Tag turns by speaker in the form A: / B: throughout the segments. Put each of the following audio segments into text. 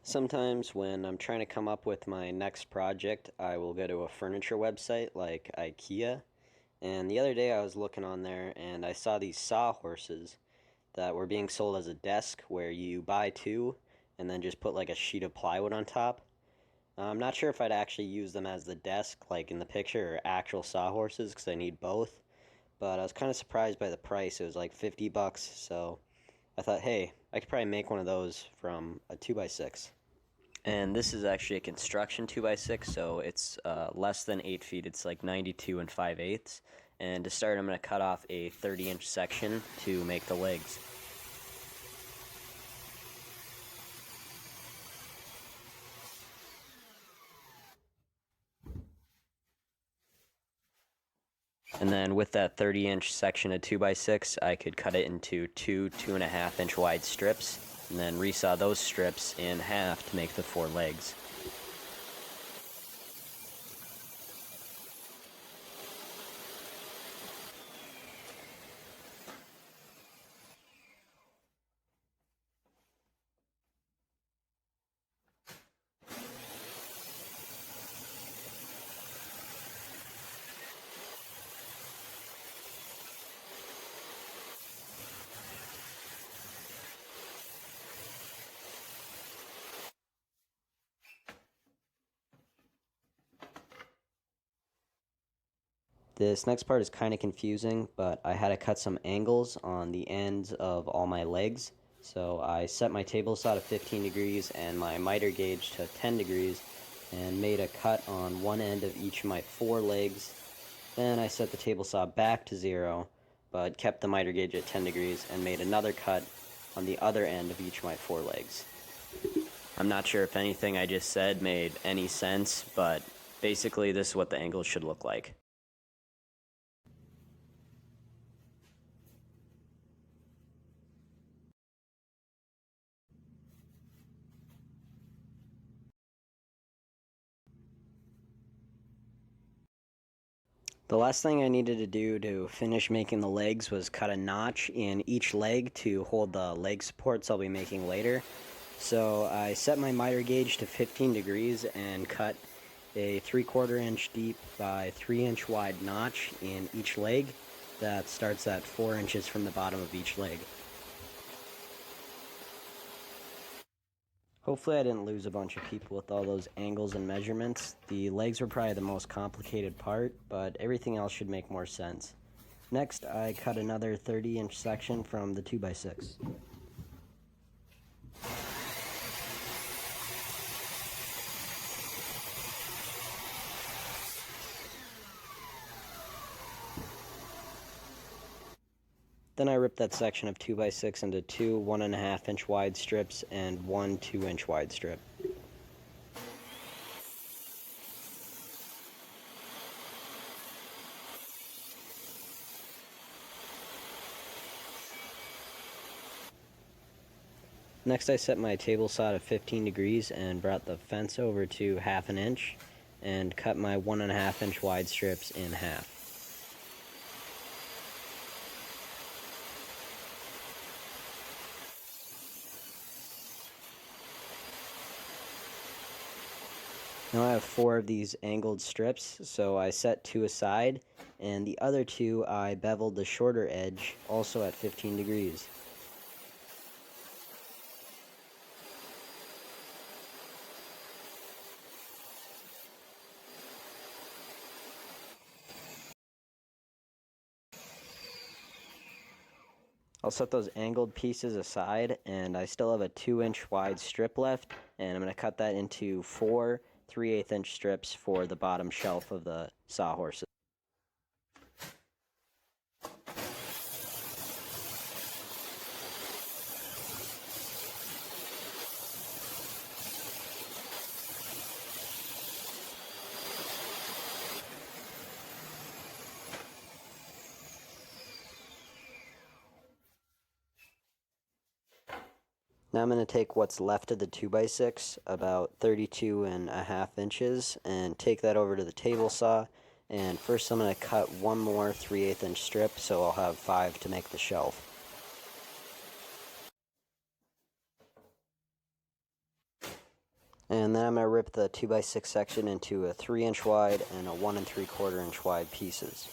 A: Sometimes when I'm trying to come up with my next project, I will go to a furniture website like IKEA. And the other day I was looking on there and I saw these sawhorses that were being sold as a desk where you buy two and then just put like a sheet of plywood on top. I'm not sure if I'd actually use them as the desk like in the picture or actual sawhorses because I need both. But I was kind of surprised by the price. It was like 50 bucks, so I thought, hey, I could probably make one of those from a 2x6. And this is actually a construction 2x6, so it's less than 8 feet. It's like 92 and 5/8. And to start, I'm going to cut off a 30-inch section to make the legs. And then with that 30-inch section of 2x6, I could cut it into two 2.5-inch wide strips, and then resaw those strips in half to make the 4 legs. This next part is kind of confusing, but I had to cut some angles on the ends of all my legs. So I set my table saw to 15 degrees and my miter gauge to 10 degrees and made a cut on one end of each of my 4 legs. Then I set the table saw back to 0, but kept the miter gauge at 10 degrees and made another cut on the other end of each of my 4 legs. I'm not sure if anything I just said made any sense, but basically this is what the angles should look like. The last thing I needed to do to finish making the legs was cut a notch in each leg to hold the leg supports I'll be making later. So I set my miter gauge to 15 degrees and cut a 3/4 inch deep by 3 inch wide notch in each leg that starts at 4 inches from the bottom of each leg. Hopefully I didn't lose a bunch of people with all those angles and measurements. The legs were probably the most complicated part, but everything else should make more sense. Next, I cut another 30-inch section from the 2x6. Then I ripped that section of 2x6 into two 1.5-inch wide strips and one 2-inch wide strip. Next I set my table saw to 15 degrees and brought the fence over to 1/2 inch and cut my 1.5-inch wide strips in half. Now I have 4 of these angled strips, so I set 2 aside, and the other 2 I beveled the shorter edge, also at 15 degrees. I'll set those angled pieces aside, and I still have a 2-inch wide strip left, and I'm going to cut that into 4 3/8-inch strips for the bottom shelf of the sawhorses. Now I'm going to take what's left of the 2x6, about 32.5 inches, and take that over to the table saw. And first I'm going to cut one more 3/8-inch strip, so I'll have 5 to make the shelf. And then I'm going to rip the 2x6 section into a 3-inch wide and a 1 3/4 inch wide pieces.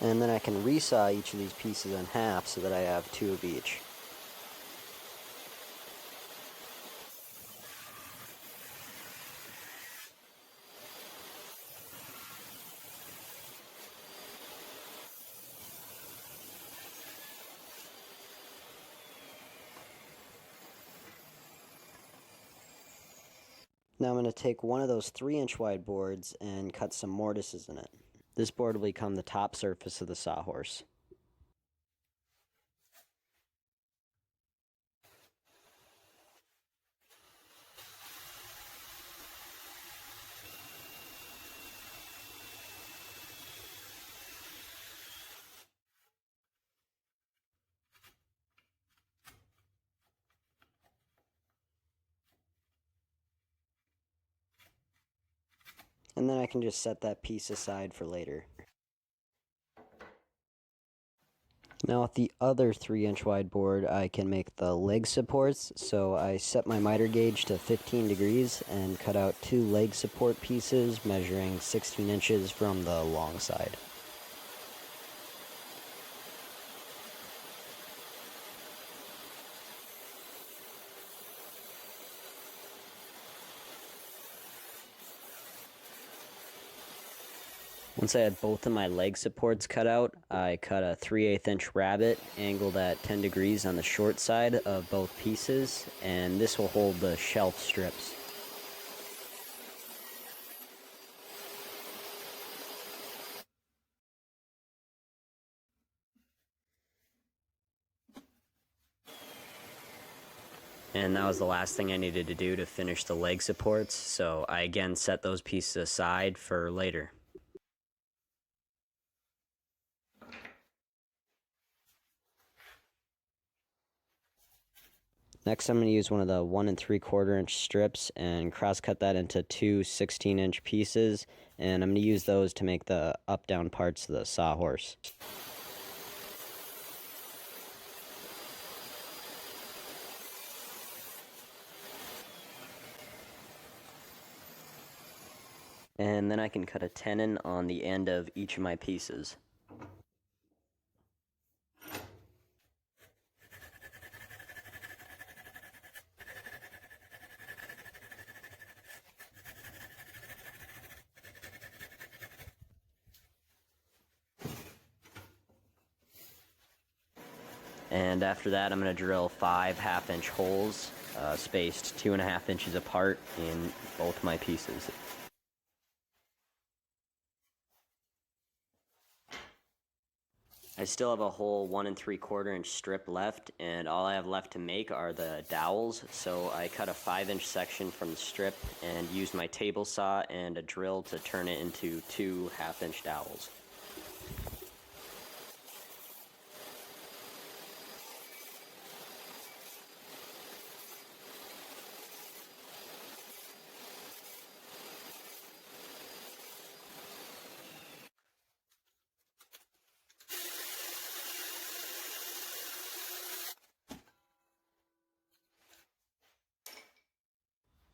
A: And then I can resaw each of these pieces in half so that I have 2 of each. Now I'm going to take one of those 3-inch wide boards and cut some mortises in it. This board will become the top surface of the sawhorse. And then I can just set that piece aside for later. Now with the other 3-inch wide board, I can make the leg supports, so I set my miter gauge to 15 degrees and cut out 2 leg support pieces measuring 16 inches from the long side. Once I had both of my leg supports cut out, I cut a 3/8 inch rabbet angled at 10 degrees on the short side of both pieces, and this will hold the shelf strips. And that was the last thing I needed to do to finish the leg supports, so I again set those pieces aside for later. Next, I'm going to use one of the 1 3/4 inch strips and cross cut that into 2 16-inch pieces, and I'm going to use those to make the up-down parts of the sawhorse. And then I can cut a tenon on the end of each of my pieces. And after that, I'm going to drill 5 half-inch holes, spaced 2.5 inches apart in both my pieces. I still have a whole 1 3/4 inch strip left, and all I have left to make are the dowels, so I cut a 5-inch section from the strip and used my table saw and a drill to turn it into 2 half-inch dowels.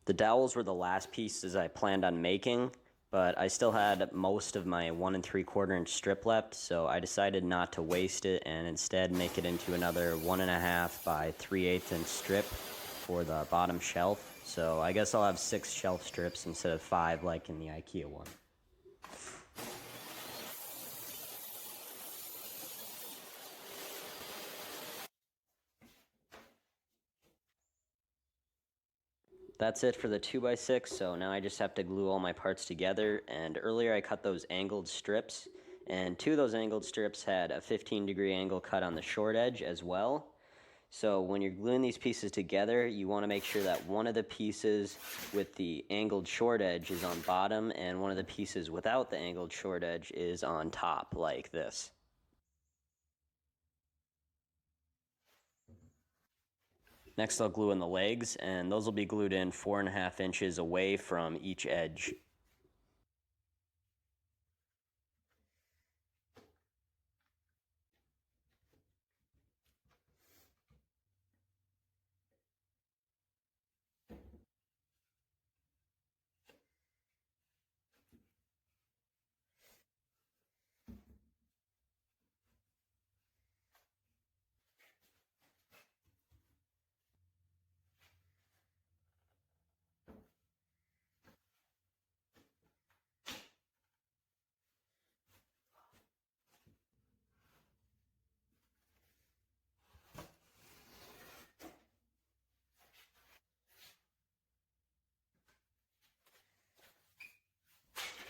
A: The dowels were the last pieces I planned on making, but I still had most of my 1 3/4 inch strip left, so I decided not to waste it and instead make it into another 1.5 by 3/8 inch strip for the bottom shelf. So I guess I'll have 6 shelf strips instead of 5 like in the IKEA one. That's it for the 2x6, so now I just have to glue all my parts together, and earlier I cut those angled strips, and 2 of those angled strips had a 15-degree angle cut on the short edge as well. So when you're gluing these pieces together, you want to make sure that one of the pieces with the angled short edge is on bottom, and one of the pieces without the angled short edge is on top, like this. Next I'll glue in the legs, and those will be glued in 4.5 inches away from each edge.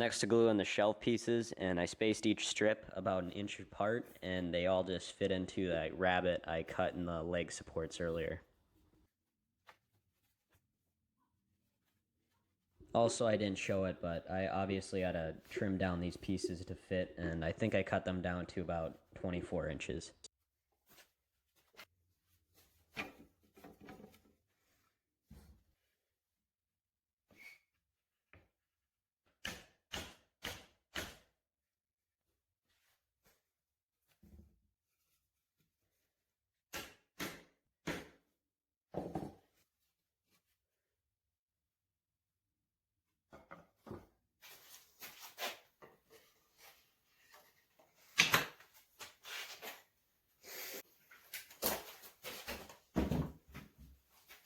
A: Next to glue in the shelf pieces, and I spaced each strip about 1 inch apart, and they all just fit into that rabbet I cut in the leg supports earlier. Also, I didn't show it, but I obviously had to trim down these pieces to fit, and I think I cut them down to about 24 inches.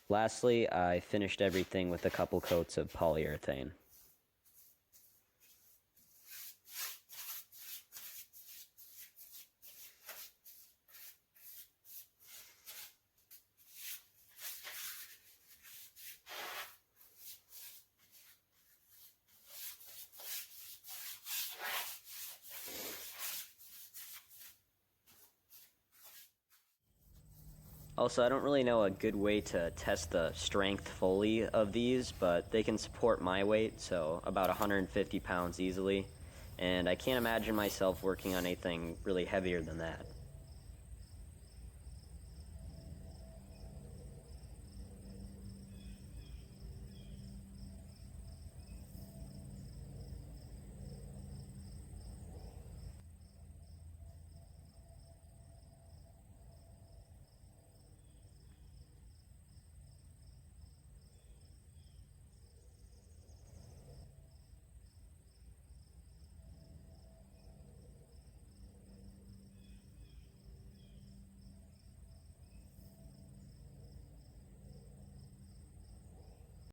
A: Lastly, I finished everything with a couple coats of polyurethane. Also, I don't really know a good way to test the strength fully of these, but they can support my weight, so about 150 pounds easily, and I can't imagine myself working on anything really heavier than that.